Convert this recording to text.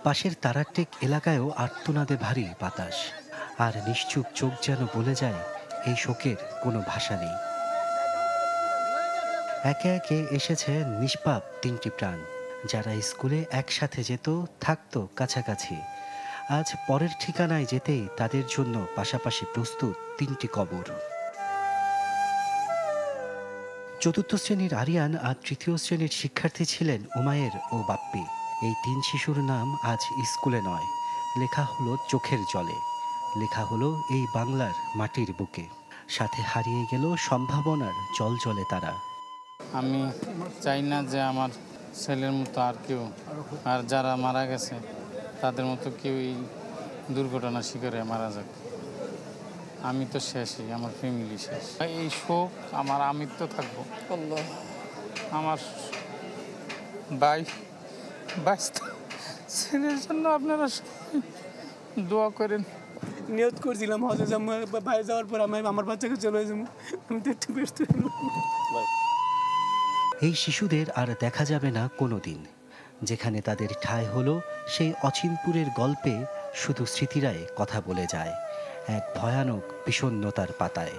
পাশের তারাটেক এলাকায়ও আর্তনাদে ভারী বাতাস, আর নিশ্চুপ চোখ যেন বলে যায় এই শোকের কোনো ভাষা নেই। একে একে এসেছে নিষ্পাপ তিনটি প্রাণ, যারা স্কুলে একসাথে যেত, থাকতো কাছাকাছি। আজ পরের ঠিকানায় যেতেই তাদের জন্য পাশাপাশি প্রস্তুত তিনটি কবর। চতুর্থ শ্রেণীর আরিয়ান আর তৃতীয় শ্রেণীর শিক্ষার্থী ছিলেন উমায়ের ও বাপ্পি। এই তিন শিশুর নাম আজ স্কুলে নয়, লেখা হলো চোখের জলে, লেখা হলো এই বাংলার মাটির বুকে। সাথে হারিয়ে গেল সম্ভাবনার জলজলে তারা। আমি চাই না যে আমার ছেলের মতো আর কেউ, আর যারা মারা গেছে তাদের মতো কেউ এই দুর্ঘটনার শিকারে মারা যাক। আমি তো শেষই, আমার ফ্যামিলি শেষ। এই শোক আমার, আমি তো থাকবো। আমার ভাই ছেলের জন্য আপনারা দোয়া করেন। নিয়ত করছিলাম হজে যাবো, ভাই যাওয়ার পর আমি আমার বাচ্চাকে চলে যাবো। আমি তো একটু ব্যস্ত এই শিশুদের আর দেখা যাবে না কোনো দিন। যেখানে তাদের ঠাঁই হলো সেই অচিনপুরের গল্পে শুধু স্মৃতিরাই কথা বলে যায়, এক ভয়ানক বিষণ্ণতার পাতায়।